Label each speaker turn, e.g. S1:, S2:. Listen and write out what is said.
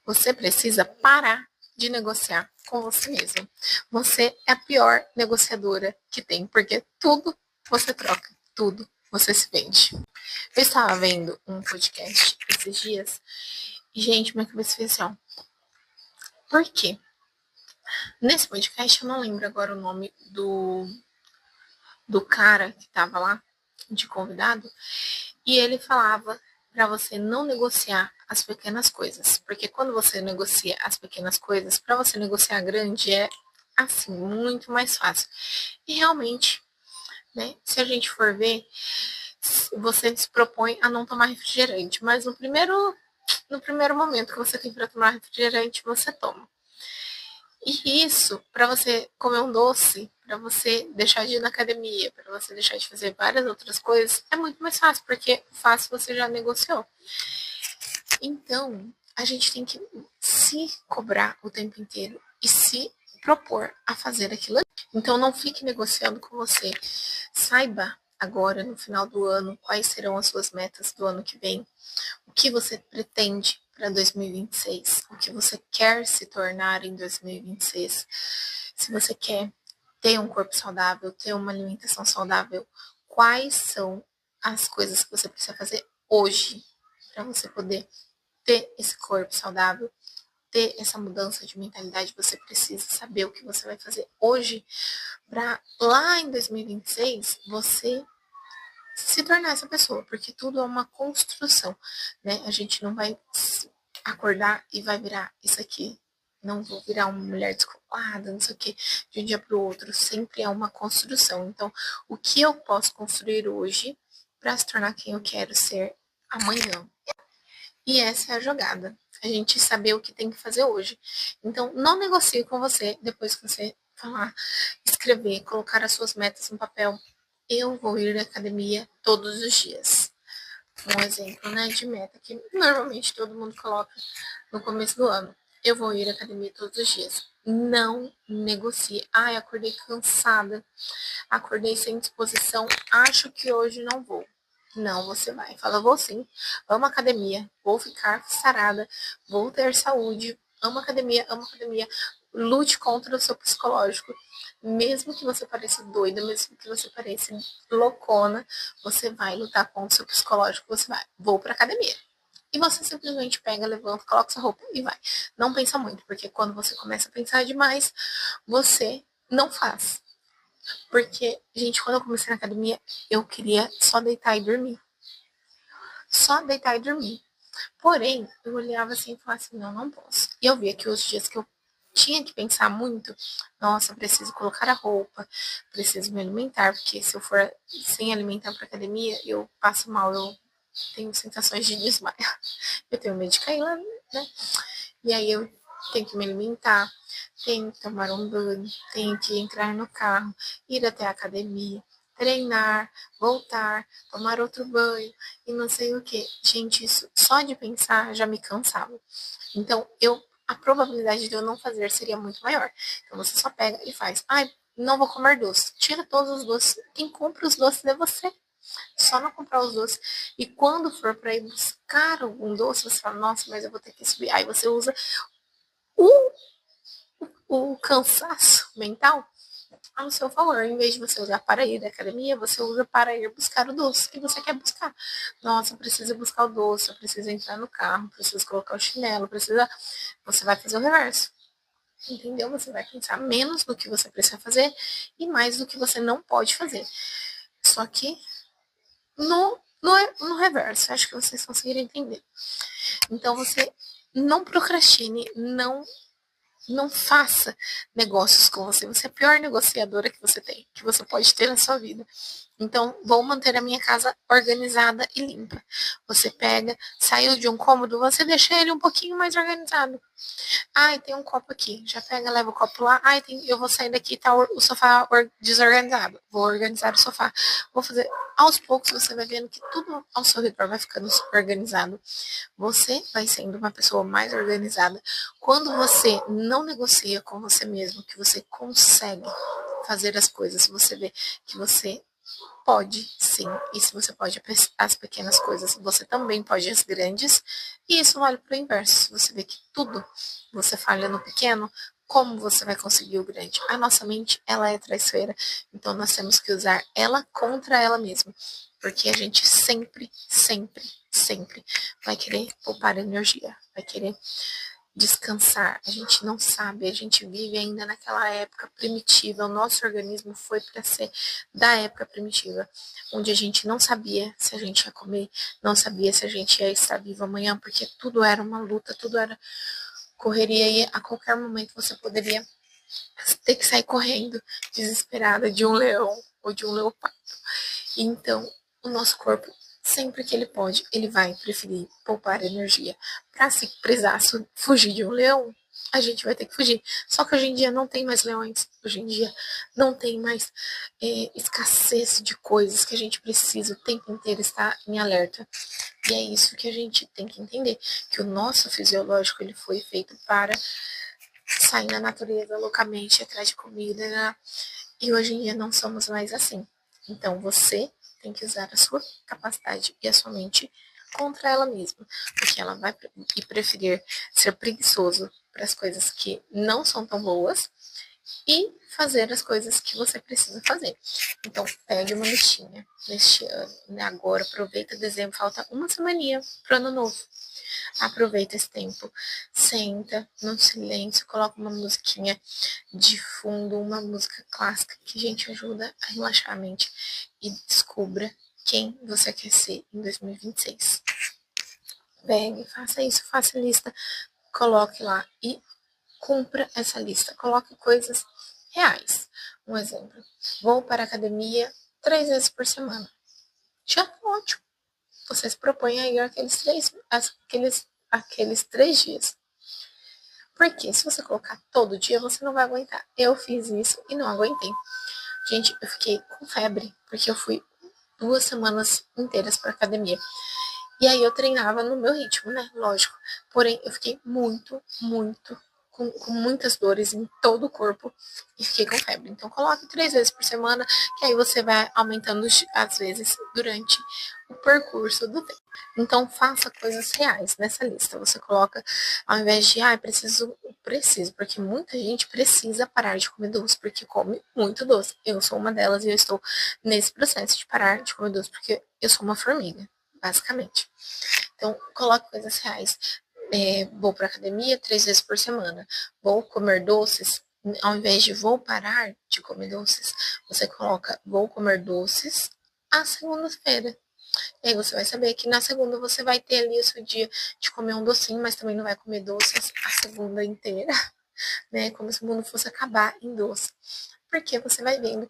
S1: Você precisa parar de negociar com você mesmo. Você é a pior negociadora que tem, porque tudo você troca, tudo você se vende. Eu estava vendo um podcast esses dias e, gente, minha cabeça fez assim, ó. Por quê? Nesse podcast, eu não lembro agora o nome do cara que estava lá, de convidado, e ele falava para você não negociar as pequenas coisas, porque quando você negocia as pequenas coisas, para você negociar grande é assim, muito mais fácil. E realmente, né, se a gente for ver, você se propõe a não tomar refrigerante, mas no primeiro momento que você tem para tomar refrigerante, você toma. E isso, para você comer um doce, para você deixar de ir na academia, para você deixar de fazer várias outras coisas, é muito mais fácil, porque fácil você já negociou. Então, a gente tem que se cobrar o tempo inteiro e se propor a fazer aquilo. Então, não fique negociando com você. Saiba agora, no final do ano, quais serão as suas metas do ano que vem, o que você pretende para 2026, o que você quer se tornar em 2026. Se você quer ter um corpo saudável, ter uma alimentação saudável, quais são as coisas que você precisa fazer hoje para você poder ter esse corpo saudável, ter essa mudança de mentalidade. Você precisa saber o que você vai fazer hoje para lá em 2026 você se tornar essa pessoa, porque tudo é uma construção, né? A gente não vai acordar e vai virar isso aqui. Não vou virar uma mulher descolada, não sei o que, de um dia para o outro. Sempre é uma construção. Então, o que eu posso construir hoje para se tornar quem eu quero ser amanhã? E essa é a jogada. A gente saber o que tem que fazer hoje. Então, não negocie com você depois que você falar, escrever, colocar as suas metas no papel. Eu vou ir à academia todos os dias. Um exemplo, né, de meta que normalmente todo mundo coloca no começo do ano. Eu vou ir à academia todos os dias. Não negocie. Ai, acordei cansada. Acordei sem disposição. Acho que hoje não vou. Não, você vai. Fala, vou sim. Amo academia. Vou ficar sarada. Vou ter saúde. Amo academia, amo academia. Lute contra o seu psicológico. Mesmo que você pareça doida, mesmo que você pareça loucona, você vai lutar contra o seu psicológico. Você vai. Vou pra academia. E você simplesmente pega, levanta, coloca sua roupa e vai. Não pensa muito, porque quando você começa a pensar demais, você não faz. Porque, gente, quando eu comecei na academia, eu queria só deitar e dormir. Só deitar e dormir. Porém, eu olhava assim e falava assim, não, não posso. E eu via que os dias que eu tinha que pensar muito, nossa, preciso colocar a roupa, preciso me alimentar, porque se eu for sem alimentar para academia, eu passo mal, eu tenho sensações de desmaio. Eu tenho medo de cair lá, né? E aí eu tenho que me alimentar, tenho que tomar um banho, tenho que entrar no carro, ir até a academia, treinar, voltar, tomar outro banho e não sei o que. Gente, isso só de pensar já me cansava. Então, a probabilidade de eu não fazer seria muito maior. Então, você só pega e faz. Ai, não vou comer doce. Tira todos os doces. Quem compra os doces é você. Só não comprar os doces. E quando for para ir buscar algum doce, você fala, nossa, mas eu vou ter que subir. Aí você usa o, o cansaço mental ao seu favor. Em vez de você usar para ir da academia, você usa para ir buscar o doce que você quer buscar. Nossa, precisa buscar o doce, precisa entrar no carro, precisa colocar o chinelo, precisa. Você vai fazer o reverso. Entendeu? Você vai pensar menos do que você precisa fazer e mais do que você não pode fazer. Só que no reverso. Acho que vocês conseguiram entender. Então você não procrastine, não faça negócios com você. Você é a pior negociadora que você tem, que você pode ter na sua vida. Então, vou manter a minha casa organizada e limpa. Você pega, saiu de um cômodo, você deixa ele um pouquinho mais organizado. Ai, tem um copo aqui. Já pega, leva o copo lá. Ai, eu vou sair daqui, tá o sofá desorganizado. Vou organizar o sofá. Vou fazer. Aos poucos você vai vendo que tudo ao seu redor vai ficando super organizado. Você vai sendo uma pessoa mais organizada. Quando você não negocia com você mesmo, que você consegue fazer as coisas, você vê que você Pode, sim. E se você pode as pequenas coisas, você também pode as grandes. E isso vale para o inverso. Se você vê que tudo você falha no pequeno, como você vai conseguir o grande? A nossa mente, ela é traiçoeira. Então, nós temos que usar ela contra ela mesma. Porque a gente sempre, sempre, sempre vai querer poupar energia. Vai querer descansar. A gente não sabe, a gente vive ainda naquela época primitiva. O nosso organismo foi para ser da época primitiva, onde a gente não sabia se a gente ia comer, não sabia se a gente ia estar vivo amanhã, porque tudo era uma luta, tudo era correria e a qualquer momento você poderia ter que sair correndo, desesperada de um leão ou de um leopardo. Então, o nosso corpo, sempre que ele pode, ele vai preferir poupar energia. Para se precisar fugir de um leão, a gente vai ter que fugir. Só que hoje em dia não tem mais leões, hoje em dia não tem mais escassez de coisas que a gente precisa o tempo inteiro estar em alerta. E é isso que a gente tem que entender, que o nosso fisiológico ele foi feito para sair na natureza loucamente atrás de comida, né? E hoje em dia não somos mais assim. Então você tem que usar a sua capacidade e a sua mente contra ela mesma, porque ela vai preferir ser preguiçoso para as coisas que não são tão boas e fazer as coisas que você precisa fazer. Então, pegue uma listinha neste ano, né? Agora, aproveita dezembro, falta uma semaninha para o ano novo. Aproveita esse tempo, senta no silêncio, coloca uma musiquinha de fundo, uma música clássica que, gente, ajuda a relaxar a mente e descubra quem você quer ser em 2026. Pegue, faça isso, faça lista, coloque lá e cumpra essa lista. Coloque coisas reais. Um exemplo, vou para a academia 3 vezes por semana. Já tá ótimo. Você se propõe a ir aqueles 3 dias. Porque se você colocar todo dia, você não vai aguentar. Eu fiz isso e não aguentei. Gente, eu fiquei com febre, porque eu fui 2 semanas inteiras para academia. E aí eu treinava no meu ritmo, né? Lógico. Porém, eu fiquei com muitas dores em todo o corpo e fiquei com febre. Então, coloque 3 vezes por semana, que aí você vai aumentando as vezes durante o percurso do tempo. Então, faça coisas reais nessa lista. Você coloca, ao invés de, preciso, porque muita gente precisa parar de comer doce, porque come muito doce. Eu sou uma delas e eu estou nesse processo de parar de comer doce, porque eu sou uma formiga, basicamente. Então, coloque coisas reais. Vou para academia 3 vezes por semana. Vou comer doces. Ao invés de vou parar de comer doces, você coloca vou comer doces à segunda-feira. E aí você vai saber que na segunda você vai ter ali o seu dia de comer um docinho, mas também não vai comer doces a segunda inteira, né? Como se o mundo fosse acabar em doce. Porque você vai vendo